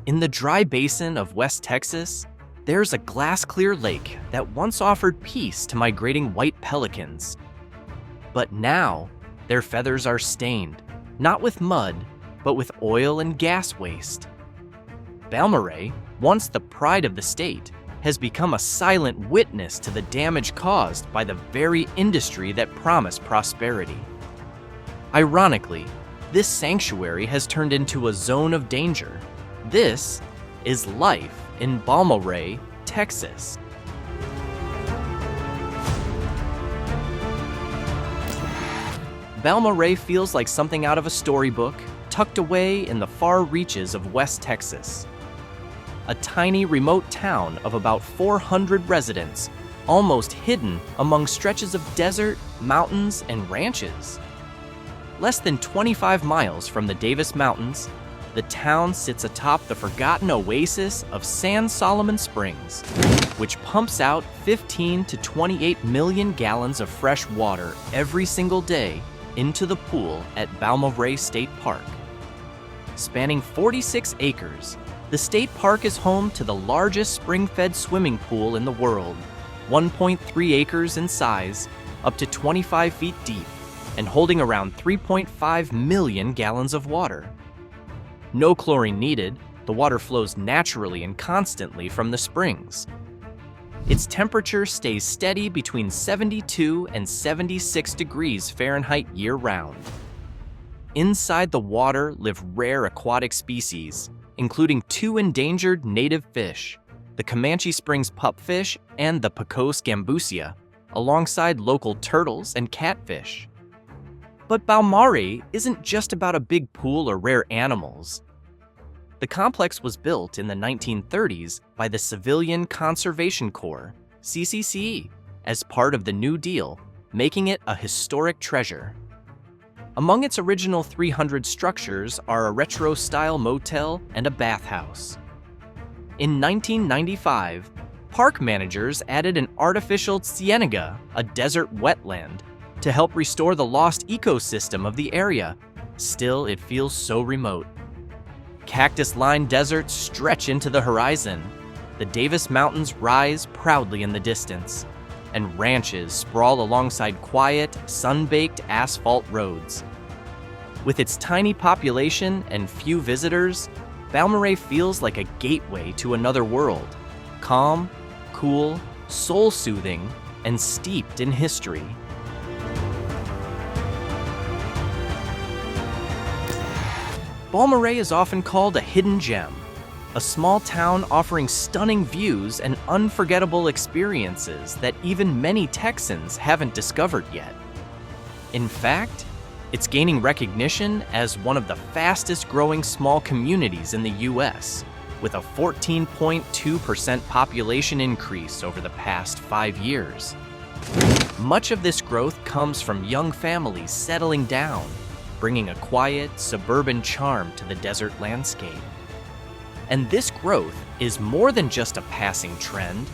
In the dry basin of West Texas, there's a glass-clear lake that once offered peace to migrating white pelicans. But now, their feathers are stained, not with mud, but with oil and gas waste. Balmorhea, once the pride of the state, has become a silent witness to the damage caused by the very industry that promised prosperity. Ironically, this sanctuary has turned into a zone of danger. This is life in Balmorhea, Texas. Balmorhea feels like something out of a storybook, tucked away in the far reaches of West Texas. A tiny remote town of about 400 residents, almost hidden among stretches of desert, mountains, and ranches. Less than 25 miles from the Davis Mountains, the town sits atop the forgotten oasis of San Solomon Springs, which pumps out 15 to 28 million gallons of fresh water every single day into the pool at Balmorhea State Park. Spanning 46 acres, the state park is home to the largest spring-fed swimming pool in the world, 1.3 acres in size, up to 25 feet deep, and holding around 3.5 million gallons of water. No chlorine needed, the water flows naturally and constantly from the springs. Its temperature stays steady between 72 and 76 degrees Fahrenheit year-round. Inside the water live rare aquatic species, including 2 endangered native fish, the Comanche Springs pupfish and the Pecos gambusia, alongside local turtles and catfish. But Balmorhea isn't just about a big pool or rare animals. The complex was built in the 1930s by the Civilian Conservation Corps, CCCE, as part of the New Deal, making it a historic treasure. Among its original 300 structures are a retro-style motel and a bathhouse. In 1995, park managers added an artificial cienega, a desert wetland, to help restore the lost ecosystem of the area. Still, it feels so remote. Cactus-lined deserts stretch into the horizon. The Davis Mountains rise proudly in the distance, and ranches sprawl alongside quiet, sun-baked asphalt roads. With its tiny population and few visitors, Balmorhea feels like a gateway to another world, calm, cool, soul-soothing, and steeped in history. Balmorhea is often called a hidden gem, a small town offering stunning views and unforgettable experiences that even many Texans haven't discovered yet. In fact, it's gaining recognition as one of the fastest-growing small communities in the U.S., with a 14.2% population increase over the past 5 years. Much of this growth comes from young families settling down, bringing a quiet, suburban charm to the desert landscape. And this growth is more than just a passing trend.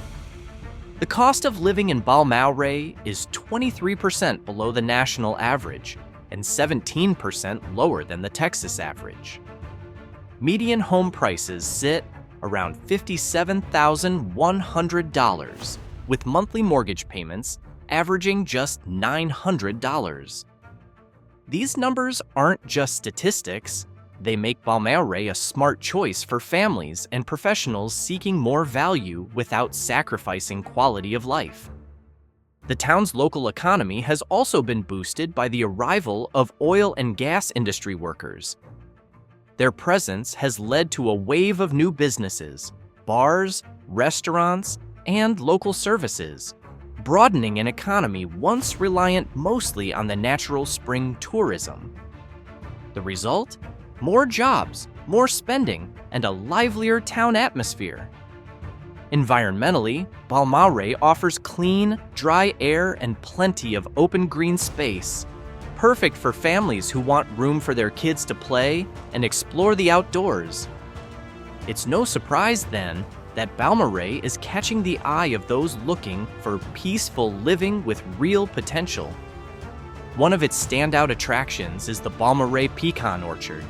The cost of living in Balmorhea is 23% below the national average and 17% lower than the Texas average. Median home prices sit around $57,100, with monthly mortgage payments averaging just $900. These numbers aren't just statistics. They make Balmorhea a smart choice for families and professionals seeking more value without sacrificing quality of life. The town's local economy has also been boosted by the arrival of oil and gas industry workers. Their presence has led to a wave of new businesses, bars, restaurants, and local services, broadening an economy once reliant mostly on the natural spring tourism. The result? More jobs, more spending, and a livelier town atmosphere. Environmentally, Balmorhea offers clean, dry air and plenty of open green space, perfect for families who want room for their kids to play and explore the outdoors. It's no surprise, then, that Balmorhea is catching the eye of those looking for peaceful living with real potential. One of its standout attractions is the Balmorhea Pecan Orchard,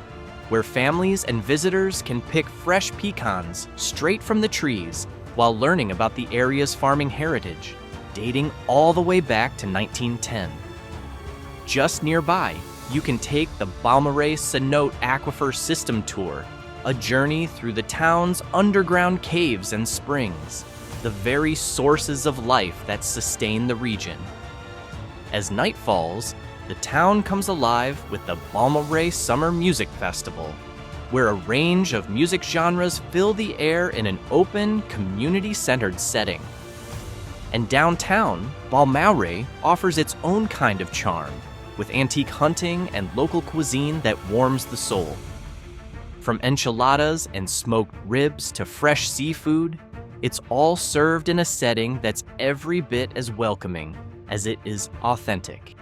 where families and visitors can pick fresh pecans straight from the trees while learning about the area's farming heritage, dating all the way back to 1910. Just nearby, you can take the Balmorhea Cenote Aquifer System Tour, a journey through the town's underground caves and springs, the very sources of life that sustain the region. As night falls, the town comes alive with the Balmorhea Summer Music Festival, where a range of music genres fill the air in an open, community-centered setting. And downtown, Balmorhea offers its own kind of charm, with antique hunting and local cuisine that warms the soul. From enchiladas and smoked ribs to fresh seafood, it's all served in a setting that's every bit as welcoming as it is authentic.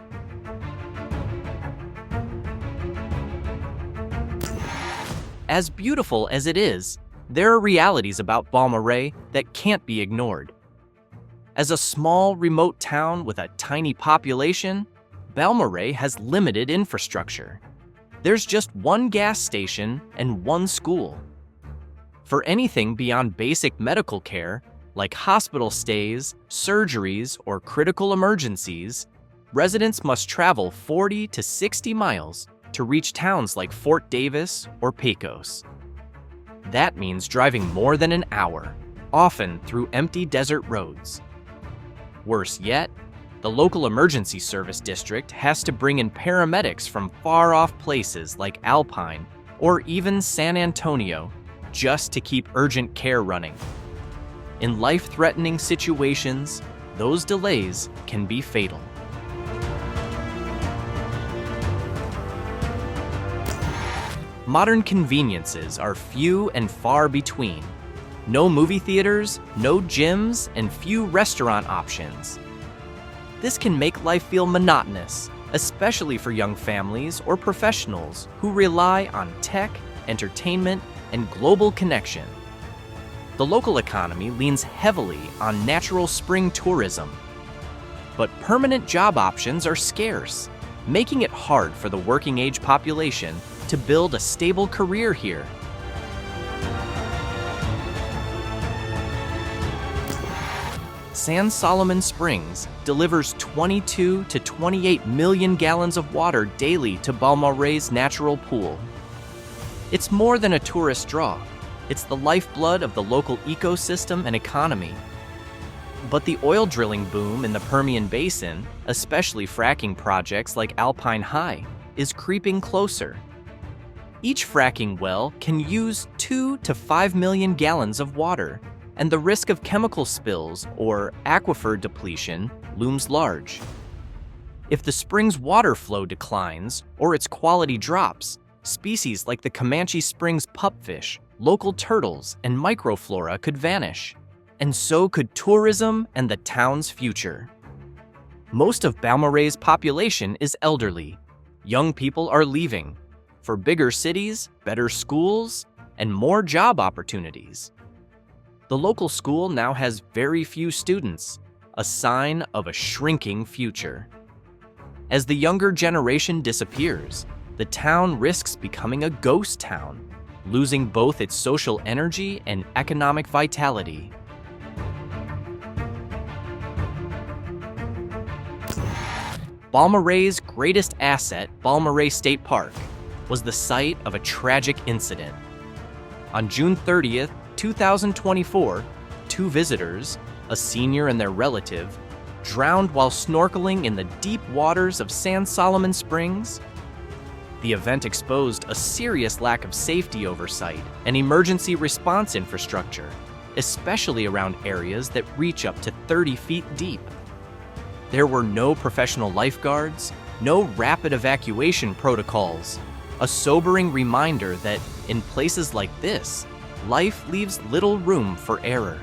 As beautiful as it is, there are realities about Balmorhea that can't be ignored. As a small, remote town with a tiny population, Balmorhea has limited infrastructure. There's just one gas station and one school. For anything beyond basic medical care, like hospital stays, surgeries, or critical emergencies, residents must travel 40 to 60 miles to reach towns like Fort Davis or Pecos. That means driving more than an hour, often through empty desert roads. Worse yet, the local emergency service district has to bring in paramedics from far-off places like Alpine or even San Antonio just to keep urgent care running. In life-threatening situations, those delays can be fatal. Modern conveniences are few and far between. No movie theaters, no gyms, and few restaurant options. This can make life feel monotonous, especially for young families or professionals who rely on tech, entertainment, and global connection. The local economy leans heavily on natural spring tourism. But permanent job options are scarce, making it hard for the working-age population to build a stable career here. San Solomon Springs delivers 22 to 28 million gallons of water daily to Balmorhea's natural pool. It's more than a tourist draw. It's the lifeblood of the local ecosystem and economy. But the oil drilling boom in the Permian Basin, especially fracking projects like Alpine High, is creeping closer. Each fracking well can use 2 to 5 million gallons of water, and the risk of chemical spills or aquifer depletion looms large. If the spring's water flow declines or its quality drops, species like the Comanche Springs pupfish, local turtles, and microflora could vanish, and so could tourism and the town's future. Most of Balmorhea's population is elderly. Young people are leaving for bigger cities, better schools, and more job opportunities. The local school now has very few students, a sign of a shrinking future. As the younger generation disappears, the town risks becoming a ghost town, losing both its social energy and economic vitality. Balmorhea's greatest asset, Balmorhea State Park, was the site of a tragic incident. On June 30th, 2024, two visitors, a senior and their relative, drowned while snorkeling in the deep waters of San Solomon Springs. The event exposed a serious lack of safety oversight and emergency response infrastructure, especially around areas that reach up to 30 feet deep. There were no professional lifeguards, no rapid evacuation protocols, a sobering reminder that in places like this, life leaves little room for error.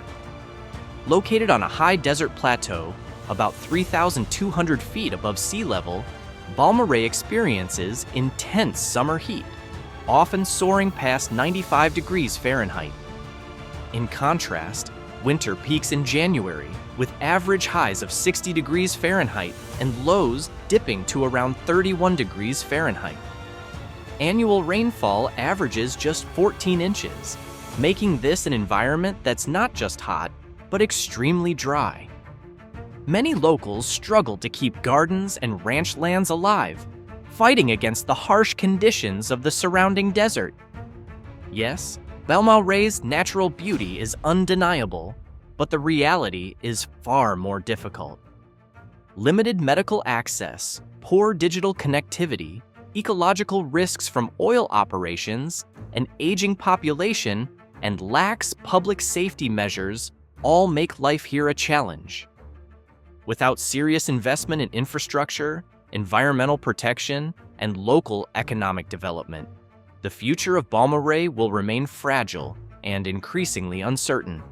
Located on a high desert plateau, about 3,200 feet above sea level, Balmorhea experiences intense summer heat, often soaring past 95 degrees Fahrenheit. In contrast, winter peaks in January, with average highs of 60 degrees Fahrenheit and lows dipping to around 31 degrees Fahrenheit. Annual rainfall averages just 14 inches, making this an environment that's not just hot, but extremely dry. Many locals struggle to keep gardens and ranch lands alive, fighting against the harsh conditions of the surrounding desert. Yes, Balmorhea's natural beauty is undeniable, but the reality is far more difficult. Limited medical access, poor digital connectivity, ecological risks from oil operations, an aging population, and lax public safety measures all make life here a challenge. Without serious investment in infrastructure, environmental protection, and local economic development, the future of Balmorhea will remain fragile and increasingly uncertain.